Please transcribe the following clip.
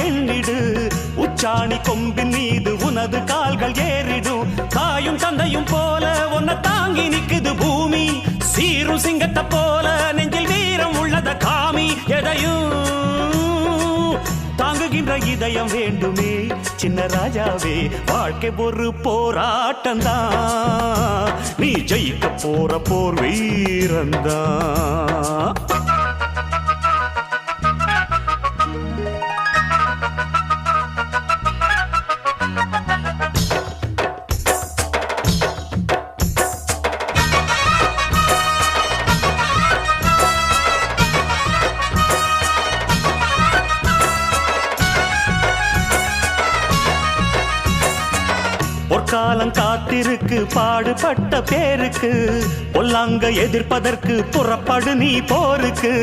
எண்ணிடு உச்சாணி கொம்பின் மீது உனது கால்கள் ஏறிடும் தாயும் தந்தையும் போல உன்னை தாங்கி நிக்குது பூமி சீரும் சிங்கத்தை போல நெஞ்சில் வீரம் உள்ளத காமி எதையும் தாங்குகின்ற இதயம் வேண்டுமே சின்ன ராஜாவே வாழ்க்கை ஒரு போராட்டம்தான் நீ ஜெயிக்க போற போர் வீரந்தான் பொற்காலம் காத்திருக்கு பாடுபட்ட பேருக்கு பொல்லாங்க எதிர்ப்பதற்கு புறப்படு நீ போருக்கு